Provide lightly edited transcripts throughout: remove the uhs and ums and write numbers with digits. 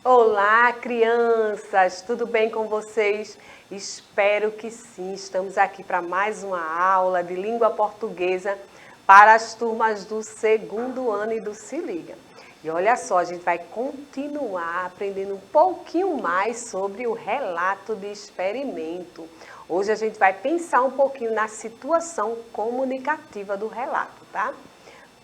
Olá, crianças! Tudo bem com vocês? Espero que sim. Estamos aqui para mais uma aula de língua portuguesa para as turmas do segundo ano e do Se Liga. E olha só, a gente vai continuar aprendendo um pouquinho mais sobre o relato de experimento. Hoje a gente vai pensar um pouquinho na situação comunicativa do relato, tá?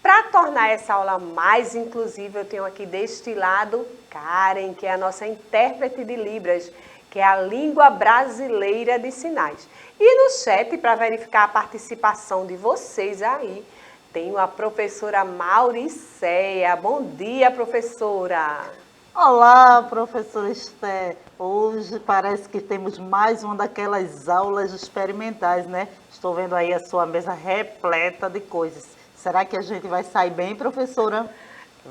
Para tornar essa aula mais inclusiva, eu tenho aqui deste lado Karen, que é a nossa intérprete de Libras, que é a língua brasileira de sinais. E no chat, para verificar a participação de vocês aí, tenho a professora Mauricéia. Bom dia, professora! Olá, professora Esther. Hoje parece que temos mais uma daquelas aulas experimentais, né? Estou vendo aí a sua mesa repleta de coisas. Será que a gente vai sair bem, professora?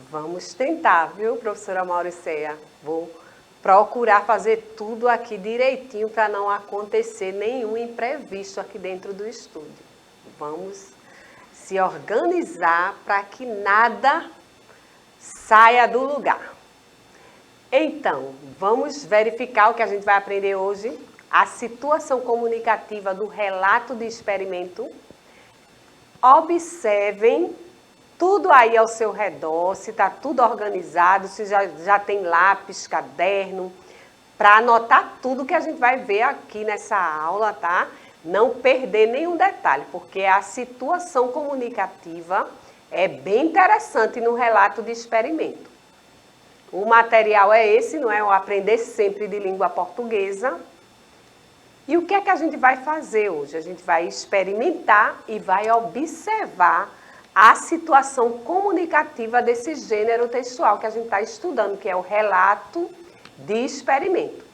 Vamos tentar, viu, professora Mauricéia? Vou procurar fazer tudo aqui direitinho para não acontecer nenhum imprevisto aqui dentro do estúdio. Vamos se organizar para que nada saia do lugar. Então, vamos verificar o que a gente vai aprender hoje, a situação comunicativa do relato de experimento. Observem tudo aí ao seu redor, se está tudo organizado, se já tem lápis, caderno, para anotar tudo que a gente vai ver aqui nessa aula, tá? Não perder nenhum detalhe, porque a situação comunicativa é bem interessante no relato de experimento. O material é esse, não é? O Aprender Sempre de Língua Portuguesa. E o que é que a gente vai fazer hoje? A gente vai experimentar e vai observar a situação comunicativa desse gênero textual que a gente está estudando, que é o relato de experimento.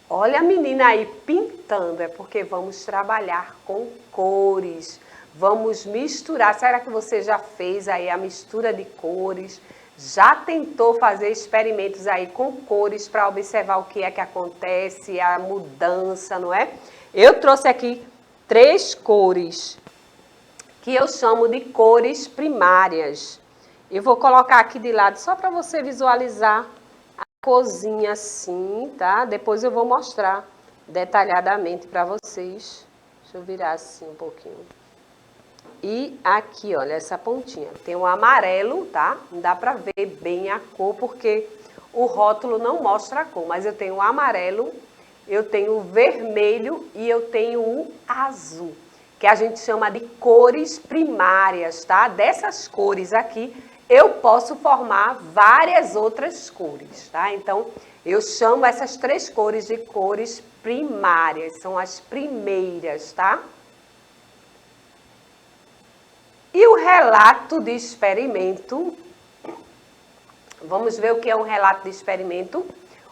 Olha a menina aí pintando, é porque vamos trabalhar com cores, vamos misturar. Será que você já fez aí a mistura de cores? Já tentou fazer experimentos aí com cores para observar o que é que acontece, a mudança, não é? Eu trouxe aqui 3 cores, que eu chamo de cores primárias. Eu vou colocar aqui de lado só para você visualizar a corzinha assim, tá? Depois eu vou mostrar detalhadamente para vocês. Deixa eu virar assim um pouquinho. E aqui, olha, essa pontinha. Tem um amarelo, tá? Não dá para ver bem a cor, porque o rótulo não mostra a cor. Mas eu tenho o amarelo, eu tenho o vermelho e eu tenho o azul, que a gente chama de cores primárias, tá? Dessas cores aqui, eu posso formar várias outras cores, tá? Então, eu chamo essas 3 cores de cores primárias, são as primeiras, tá? E o relato de experimento, vamos ver o que é um relato de experimento.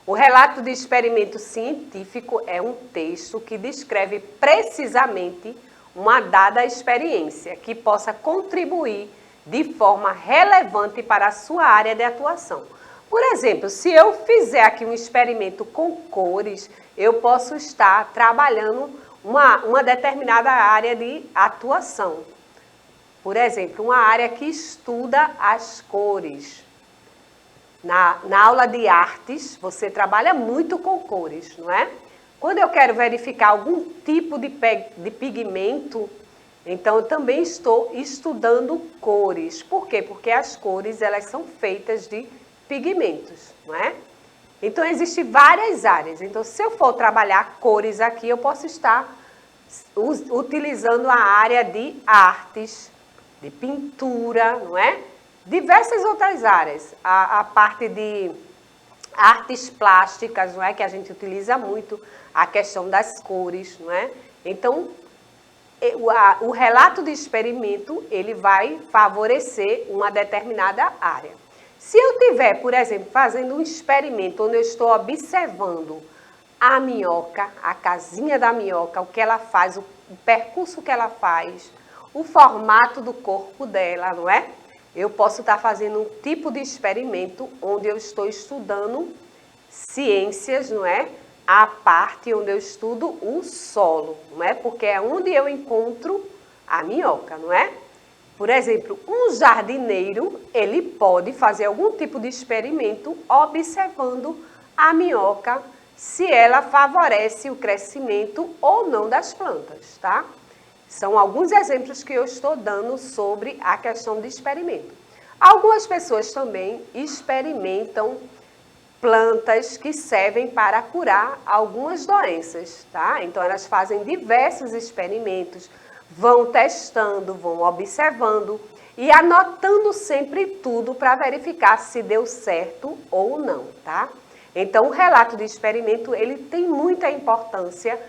O relato de experimento científico é um texto que descreve precisamente uma dada experiência que possa contribuir de forma relevante para a sua área de atuação. Por exemplo, se eu fizer aqui um experimento com cores, eu posso estar trabalhando uma determinada área de atuação. Por exemplo, uma área que estuda as cores. Na aula de artes, você trabalha muito com cores, não é? Quando eu quero verificar algum tipo de pigmento, então eu também estou estudando cores. Por quê? Porque as cores, elas são feitas de pigmentos, não é? Então, existem várias áreas. Então, se eu for trabalhar cores aqui, eu posso estar utilizando a área de artes, de pintura, não é? Diversas outras áreas. A parte de artes plásticas, não é? Que a gente utiliza muito, a questão das cores, não é? Então, o relato de experimento, ele vai favorecer uma determinada área. Se eu tiver, por exemplo, fazendo um experimento onde eu estou observando a minhoca, a casinha da minhoca, o que ela faz, o percurso que ela faz, o formato do corpo dela, não é? Eu posso estar fazendo um tipo de experimento onde eu estou estudando ciências, não é? a parte onde eu estudo o solo, não é? Porque é onde eu encontro a minhoca, não é? Por exemplo, um jardineiro, ele pode fazer algum tipo de experimento observando a minhoca, se ela favorece o crescimento ou não das plantas, tá? São alguns exemplos que eu estou dando sobre a questão de experimento. Algumas pessoas também experimentam plantas que servem para curar algumas doenças, tá? Então, elas fazem diversos experimentos, vão testando, vão observando e anotando sempre tudo para verificar se deu certo ou não, tá? Então, o relato de experimento, ele tem muita importância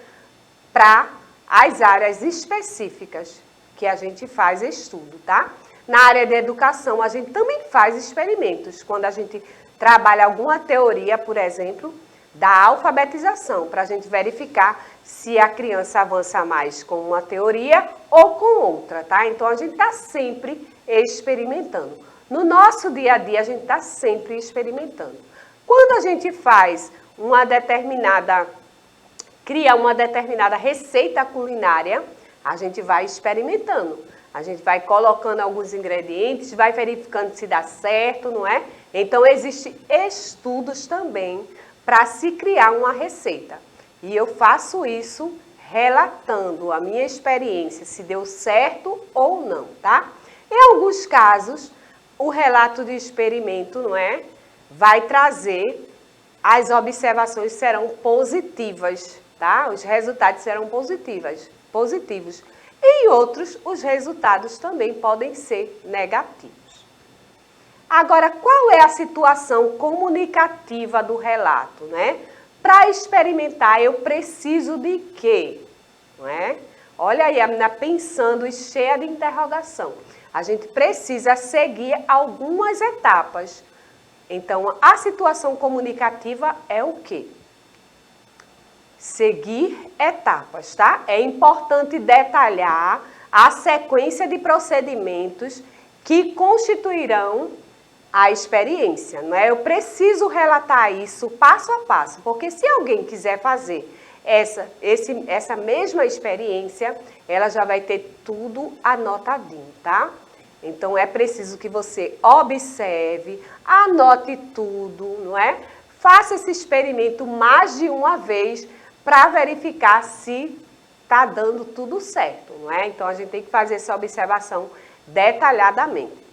para as áreas específicas que a gente faz estudo, tá? Na área de educação, a gente também faz experimentos, quando a gente trabalha alguma teoria, por exemplo, da alfabetização, para a gente verificar se a criança avança mais com uma teoria ou com outra, tá? Então, a gente está sempre experimentando. No nosso dia a dia, a gente está sempre experimentando. Quando a gente faz cria uma determinada receita culinária, a gente vai experimentando. A gente vai colocando alguns ingredientes, vai verificando se dá certo, não é? Então, existem estudos também para se criar uma receita. E eu faço isso relatando a minha experiência, se deu certo ou não, tá? Em alguns casos, o relato de experimento, não é? Vai trazer, as observações serão positivas, tá? Os resultados serão positivos. Em outros, os resultados também podem ser negativos. Agora, qual é a situação comunicativa do relato, né? Para experimentar, eu preciso de quê? Não é? Olha aí, a menina pensando e cheia de interrogação. A gente precisa seguir algumas etapas. Então, a situação comunicativa é o quê? Seguir etapas, tá? É importante detalhar a sequência de procedimentos que constituirão a experiência, não é? Eu preciso relatar isso passo a passo, porque se alguém quiser fazer essa mesma experiência, ela já vai ter tudo anotadinho, tá? Então, é preciso que você observe, anote tudo, não é? Faça esse experimento mais de uma vez para verificar se está dando tudo certo, não é? Então, a gente tem que fazer essa observação detalhadamente.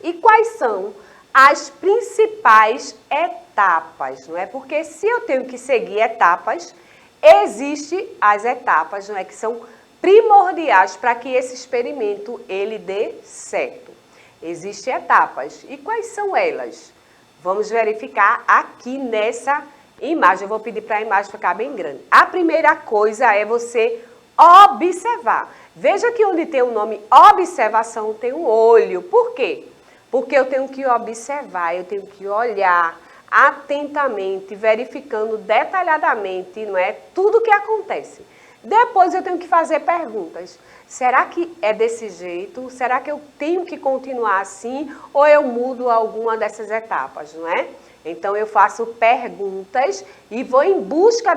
E quais são as principais etapas, não é? Porque se eu tenho que seguir etapas, existem as etapas, não é? Que são primordiais para que esse experimento ele dê certo. Existem etapas. E quais são elas? Vamos verificar aqui nessa imagem. Eu vou pedir para a imagem ficar bem grande. A primeira coisa é você observar. Veja que onde tem o nome observação tem um olho. Por quê? Porque eu tenho que observar, eu tenho que olhar atentamente, verificando detalhadamente, não é? Tudo o que acontece. Depois eu tenho que fazer perguntas. Será que é desse jeito? Será que eu tenho que continuar assim? Ou eu mudo alguma dessas etapas, não é? Então, eu faço perguntas e vou em busca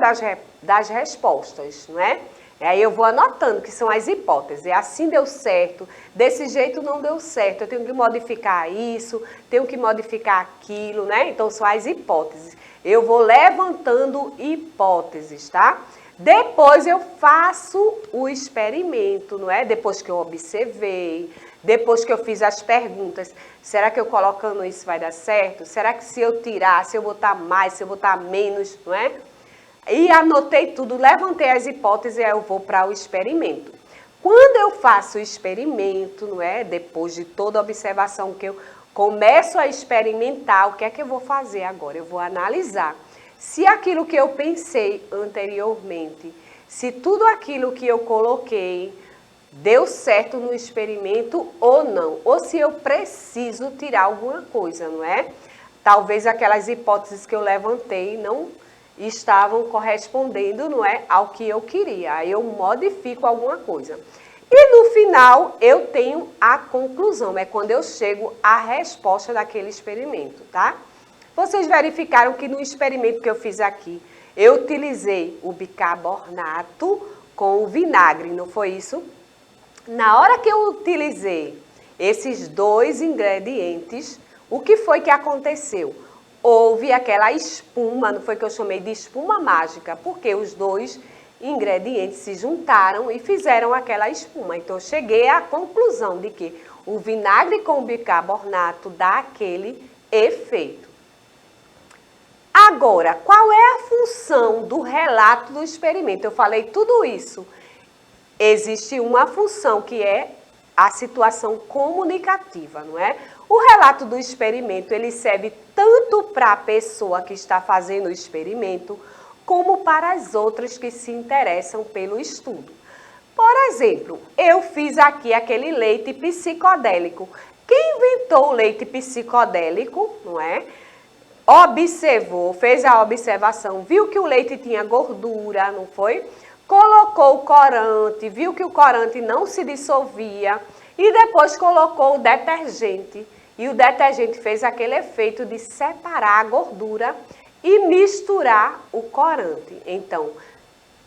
das respostas, não é? Aí eu vou anotando que são as hipóteses. Assim deu certo, desse jeito não deu certo. Eu tenho que modificar isso, tenho que modificar aquilo, né? Então, são as hipóteses. Eu vou levantando hipóteses, tá? Depois eu faço o experimento, não é? Depois que eu observei, depois que eu fiz as perguntas, será que eu colocando isso vai dar certo? Será que se eu tirar, se eu botar mais, se eu botar menos, não é? E anotei tudo, levantei as hipóteses e aí eu vou para o experimento. Quando eu faço o experimento, não é? Depois de toda a observação que eu começo a experimentar, o que é que eu vou fazer agora? Eu vou analisar se aquilo que eu pensei anteriormente, se tudo aquilo que eu coloquei deu certo no experimento ou não, ou se eu preciso tirar alguma coisa, não é? Talvez aquelas hipóteses que eu levantei não estavam correspondendo, não é, ao que eu queria. Aí eu modifico alguma coisa. E no final eu tenho a conclusão, é quando eu chego à resposta daquele experimento, tá? Vocês verificaram que no experimento que eu fiz aqui, Eu utilizei o bicarbonato com o vinagre, não foi isso? Na hora que eu utilizei esses dois ingredientes, o que foi que aconteceu? Houve aquela espuma, não foi que eu chamei de espuma mágica, porque os dois ingredientes se juntaram e fizeram aquela espuma. Então, eu cheguei à conclusão de que o vinagre com o bicarbonato dá aquele efeito. Agora, qual é a função do relato do experimento? Eu falei tudo isso. Existe uma função que é a situação comunicativa, não é? O relato do experimento, ele serve tanto para a pessoa que está fazendo o experimento, como para as outras que se interessam pelo estudo. Por exemplo, eu fiz aqui aquele leite psicodélico. Quem inventou o leite psicodélico, não é? Observou, fez a observação, viu que o leite tinha gordura, não foi? Colocou o corante, viu que o corante não se dissolvia e depois colocou o detergente. E o detergente fez aquele efeito de separar a gordura e misturar o corante. Então,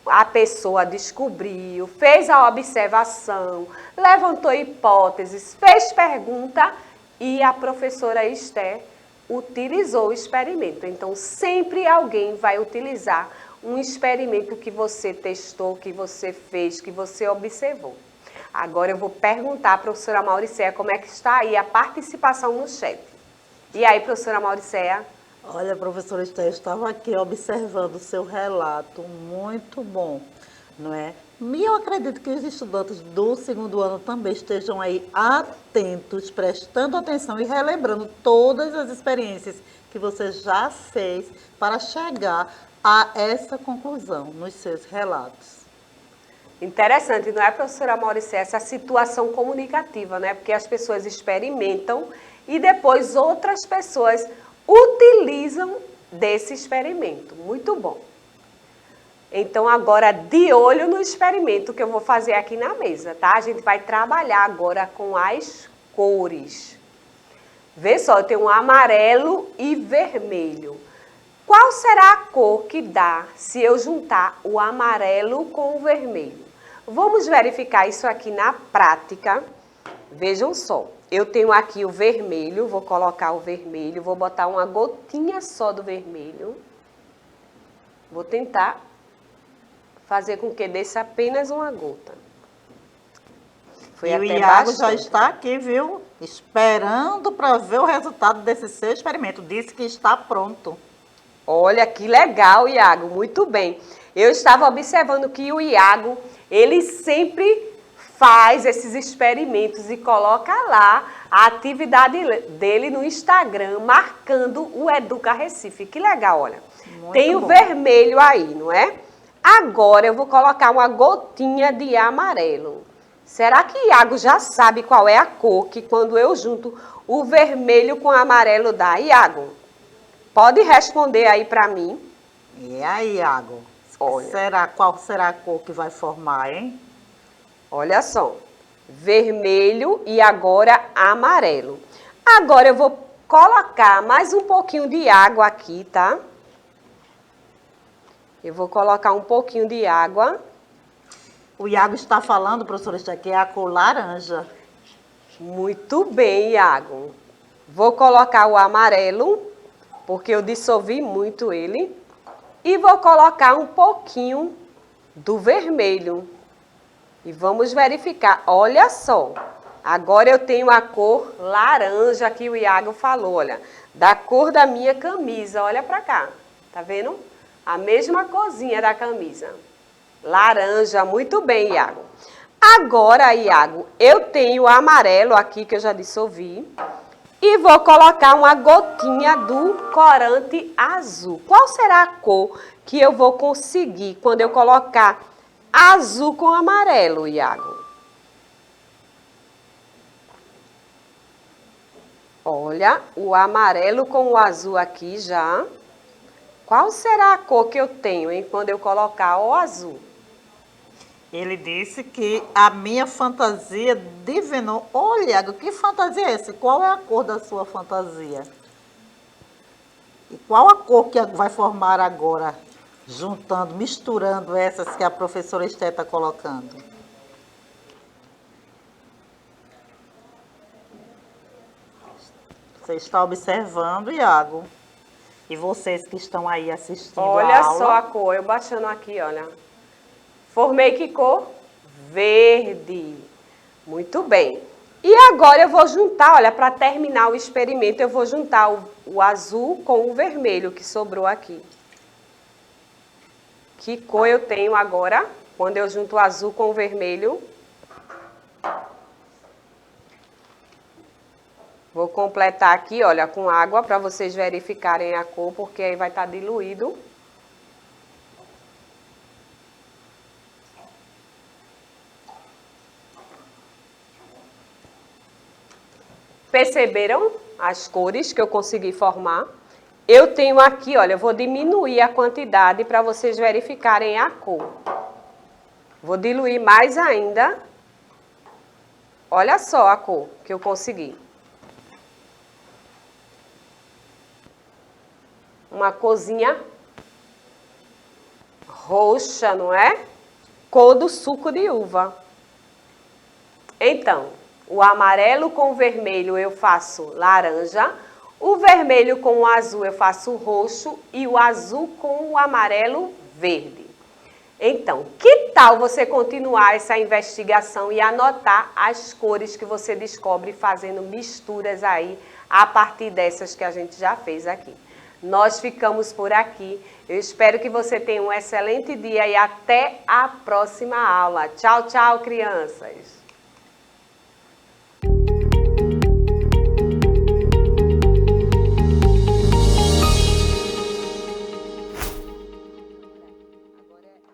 a pessoa descobriu, fez a observação, levantou hipóteses, fez pergunta e a professora Esther utilizou o experimento. Então, sempre alguém vai utilizar um experimento que você testou, que você fez, que você observou. Agora eu vou perguntar à professora Mauricéia como é que está aí a participação no chat. E aí, professora Mauricéia? Olha, professora Esther, eu estava aqui observando o seu relato, muito bom, não é? E eu acredito que os estudantes do segundo ano também estejam aí atentos, prestando atenção e relembrando todas as experiências que você já fez para chegar a essa conclusão nos seus relatos. Interessante, não é, professora Mauricéia, essa situação comunicativa, né? Porque as pessoas experimentam e depois outras pessoas utilizam desse experimento. Muito bom. Então, agora, de olho no experimento que eu vou fazer aqui na mesa, tá? A gente vai trabalhar agora com as cores. Vê só, eu tenho um amarelo e vermelho. Qual será a cor que dá se eu juntar o amarelo com o vermelho? Vamos verificar isso aqui na prática. Vejam só, eu tenho aqui o vermelho, vou colocar o vermelho, vou botar uma gotinha só do vermelho. Vou tentar fazer com que desça apenas uma gota. Foi e o Iago já está aqui, viu? Esperando para ver o resultado desse seu experimento. Disse que está pronto. Olha que legal, Iago, muito bem. Eu estava observando que o Iago, ele sempre faz esses experimentos e coloca lá a atividade dele no Instagram, marcando o Educa Recife. Que legal, olha. Muito tem o vermelho aí, não é? Agora eu vou colocar uma gotinha de amarelo. Será que Iago já sabe qual é a cor que quando eu junto o vermelho com o amarelo dá? Iago, pode responder aí para mim. E aí, Iago? Qual será a cor que vai formar, hein? Olha só, vermelho e agora amarelo. Agora eu vou colocar mais um pouquinho de água aqui, tá? Eu vou colocar um pouquinho de água. O Iago está falando, professora, isso aqui é a cor laranja. Muito bem, Iago. Vou colocar o amarelo, porque eu dissolvi muito ele. E vou colocar um pouquinho do vermelho. E vamos verificar. Olha só, agora eu tenho a cor laranja que o Iago falou, olha. Da cor da minha camisa, olha pra cá. Tá vendo? A mesma corzinha da camisa. Laranja, muito bem, Iago. Agora, Iago, eu tenho o amarelo aqui que eu já dissolvi. E vou colocar uma gotinha do corante azul. Qual será a cor que eu vou conseguir quando eu colocar azul com amarelo, Iago? Olha, o amarelo com o azul aqui já. Qual será a cor que eu tenho, hein, quando eu colocar o azul? Ele disse que a minha fantasia divinou. Olha, Iago, que fantasia é essa? Qual é a cor da sua fantasia? E qual a cor que vai formar agora? juntando, misturando essas que a professora Esté está colocando? Você está observando, Iago? E vocês que estão aí assistindo Olha a aula? só a cor, eu baixando aqui, olha. Formei que cor? Verde. Muito bem. E agora eu vou juntar, olha, para terminar o experimento, eu vou juntar o azul com o vermelho que sobrou aqui. Que cor eu tenho agora, quando eu junto o azul com o vermelho? Vou completar aqui, olha, com água, para vocês verificarem a cor, porque aí vai estar diluído. Perceberam as cores que eu consegui formar? Eu tenho aqui, olha, eu vou diminuir a quantidade para vocês verificarem a cor. Vou diluir mais ainda. Olha só a cor que eu consegui. Uma corzinha roxa, não é? Cor do suco de uva. Então, o amarelo com o vermelho eu faço laranja, o vermelho com o azul eu faço roxo e o azul com o amarelo verde. Então, que tal você continuar essa investigação e anotar as cores que você descobre fazendo misturas aí a partir dessas que a gente já fez aqui. Nós ficamos por aqui. Eu espero que você tenha um excelente dia e até a próxima aula. Tchau, tchau, crianças!